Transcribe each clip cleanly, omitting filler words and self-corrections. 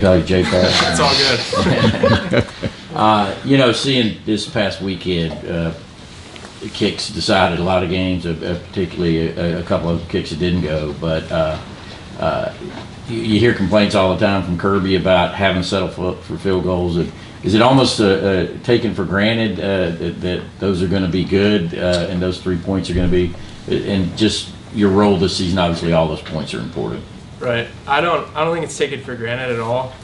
Call you J Pat. It's all good. Seeing this past weekend, kicks decided a lot of games, particularly a couple of kicks that didn't go. But you hear complaints all the time from Kirby about having to settle for field goals. Is it almost taken for granted that those are going to be good and those 3 points are going to be, and just your role this season? Obviously, all those points are important. Right. I don't think it's taken for granted at all.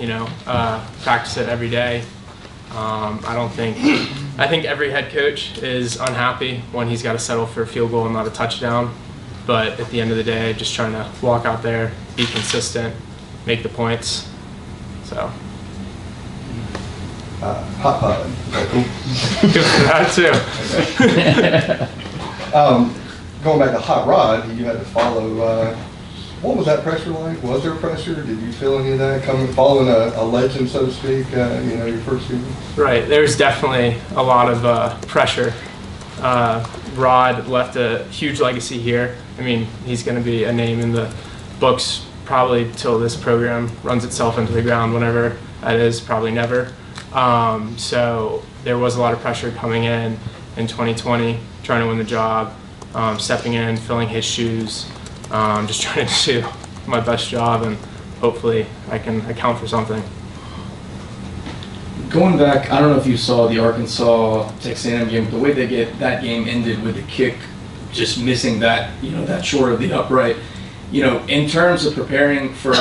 Practice it every day. I think every head coach is unhappy when he's got to settle for a field goal and not a touchdown. But at the end of the day, just trying to walk out there, be consistent, make the points. So. Hot pot. Good for that too. Going back to Hot Rod, you had to follow. What was that pressure like? Was there pressure? Did you feel any of that following a legend, so to speak? Your first season. Right. There's definitely a lot of pressure. Rod left a huge legacy here. I mean, he's going to be a name in the books probably till this program runs itself into the ground. Whenever that is, probably never. So there was a lot of pressure coming in 2020, trying to win the job, stepping in, filling his shoes, just trying to do my best job, and hopefully I can account for something. Going back, I don't know if you saw the Arkansas Texas A&M game, but the way that game ended with the kick just missing that, that short of the upright. In terms of preparing for,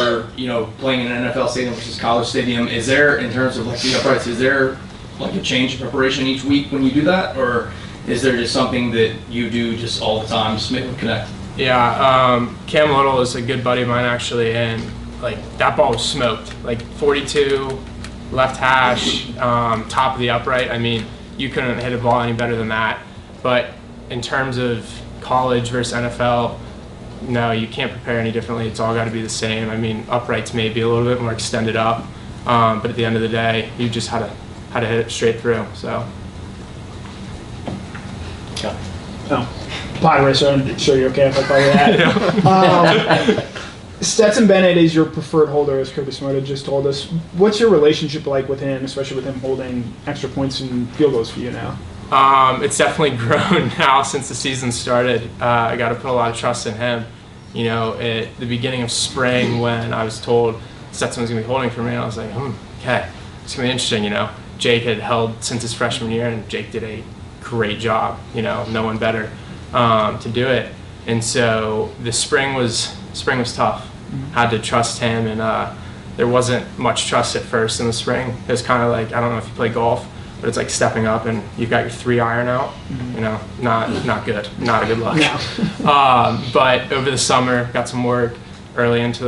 playing in an NFL stadium versus college stadium, is there, in terms of the uprights, is there a change in preparation each week when you do that, or is there just something that you do just all the time, just make them connect? Yeah, Cam Little is a good buddy of mine actually, and that ball was smoked. 42, left hash, top of the upright. I mean, you couldn't hit a ball any better than that. But in terms of college versus NFL, no, you can't prepare any differently. It's all got to be the same. I mean, uprights may be a little bit more extended up, but at the end of the day, you just had to hit it straight through. So. Pod racer, I'm sure you're okay if I call you that. Stetson Bennett is your preferred holder, as Kirby Smart had just told us. What's your relationship like with him, especially with him holding extra points and field goals for you now? It's definitely grown now since the season started. I got to put a lot of trust in him. At the beginning of spring when I was told Stetson was going to be holding for me, I was like, okay, it's going to be interesting. Jake had held since his freshman year, and Jake did a great job. No one better to do it. And so the spring was tough. Had to trust him, and there wasn't much trust at first in the spring. It was kind of I don't know if you play golf, but it's like stepping up and you've got your 3-iron out. Not good, not a good look. No. But over the summer, got some work early into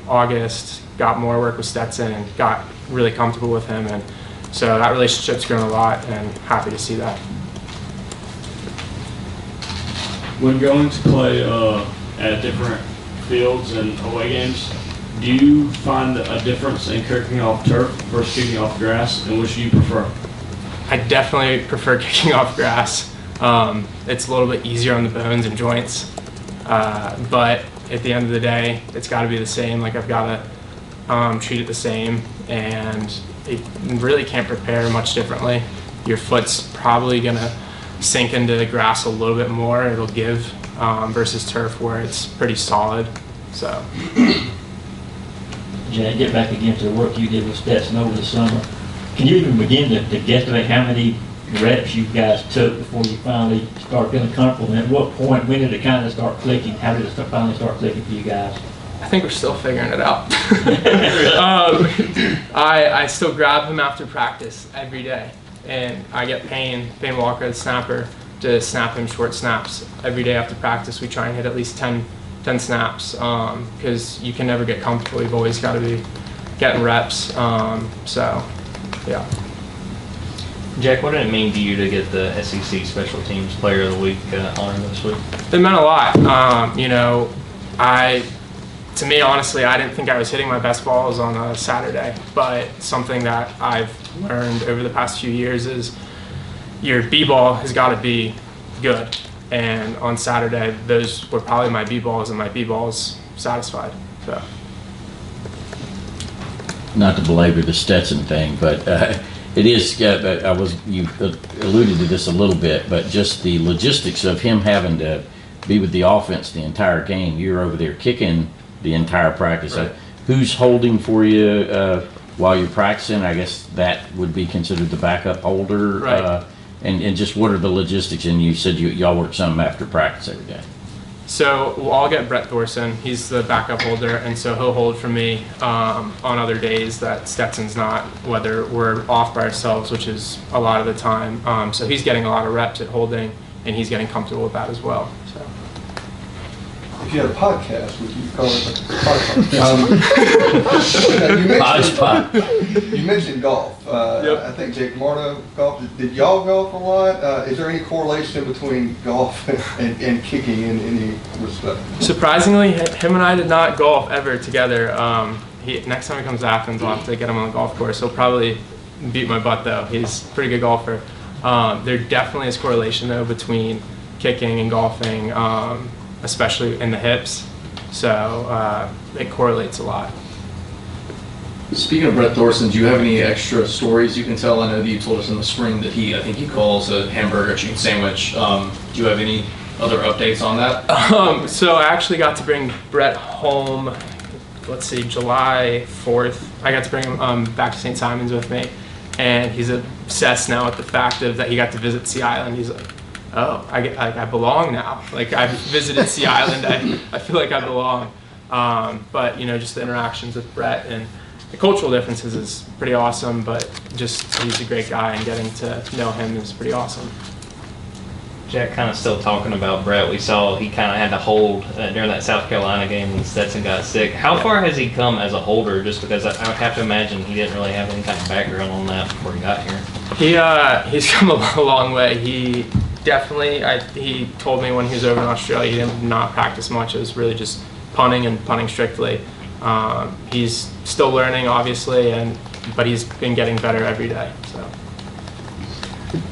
August, got more work with Stetson, and got really comfortable with him, and so that relationship's grown a lot, and happy to see that. When going to play at different fields and away games, do you find a difference in kicking off turf versus kicking off grass, and which do you prefer? I definitely prefer kicking off grass. It's a little bit easier on the bones and joints, but at the end of the day, it's got to be the same. I've got to treat it the same, and you really can't prepare much differently. Your foot's probably going to sink into the grass a little bit more. It'll give versus turf where it's pretty solid. So. Jack, get back again to the work you did with Stetson over the summer. Can you even begin to guesstimate how many reps you guys took before you finally started feeling comfortable? And at what point, when did it kind of start clicking? How did it finally start clicking for you guys? I think we're still figuring it out. I still grab him after practice every day, and I get Payne Walker, the snapper, to snap him short snaps every day after practice. We try and hit at least 10 snaps because you can never get comfortable. You've always got to be getting reps. So, yeah. Jack, what did it mean to you to get the SEC Special Teams Player of the Week honor this week? It meant a lot. To me, honestly, I didn't think I was hitting my best balls on a Saturday, but something that I've learned over the past few years is your B-ball has got to be good. And on Saturday, those were probably my B-balls, and my B-balls satisfied. So. not to belabor the Stetson thing, but it is, you alluded to this a little bit, but just the logistics of him having to be with the offense the entire game. You're over there kicking the entire practice. Right. Who's holding for you while you're practicing? I guess that would be considered the backup holder. Right. And just what are the logistics? And you said y'all work some after practice every day. So I'll get Brett Thorson. He's the backup holder, and so he'll hold for me on other days that Stetson's not, whether we're off by ourselves, which is a lot of the time. So he's getting a lot of reps at holding, and he's getting comfortable with that as well. So. If you had a podcast, would you call it a podcast? You mentioned golf. Yep. I think Jake Marta golfed. Did y'all golf a lot? Is there any correlation between golf and kicking in any respect? Surprisingly, him and I did not golf ever together. Next time he comes to Athens, I'll have to get him on the golf course. He'll probably beat my butt, though. He's a pretty good golfer. There definitely is correlation, though, between kicking and golfing. Especially in the hips, so it correlates a lot. Speaking of Brett Thorson, do you have any extra stories you can tell? I know that you told us in the spring that I think he calls a hamburger chicken sandwich. Do you have any other updates on that? So I actually got to bring Brett home, let's see, July 4th. I got to bring him back to St. Simon's with me, and he's obsessed now with the fact that he got to visit Sea Island. He's like, oh, I belong now. Like, I've visited Sea Island. I feel like I belong. But, just the interactions with Brett and the cultural differences is pretty awesome, but just he's a great guy, and getting to know him is pretty awesome. Jack, kind of still talking about Brett, we saw he kind of had to hold during that South Carolina game when Stetson got sick. How far has he come as a holder? Just because I would have to imagine he didn't really have any kind of background on that before he got here. He's come a long way. He told me when he was over in Australia, he did not practice much. It was really just punting and punting strictly. He's still learning, obviously, but he's been getting better every day. So.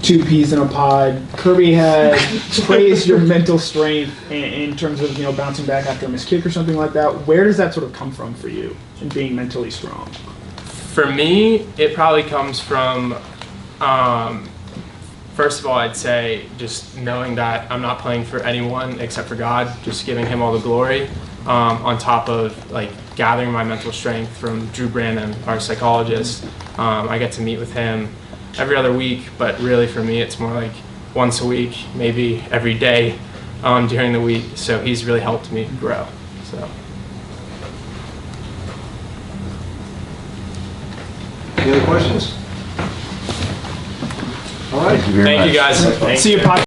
Two peas in a pod. Kirby had praised your mental strength in terms of bouncing back after a missed kick or something like that. Where does that sort of come from for you in being mentally strong? For me, it probably comes from. First of all, I'd say just knowing that I'm not playing for anyone except for God, just giving him all the glory, on top of gathering my mental strength from Drew Brandon, our psychologist. I get to meet with him every other week, but really for me it's more like once a week, maybe every day during the week. So he's really helped me grow. So. Any other questions? All right. Thank you very much. Thank you guys. Thanks, See you. Jack.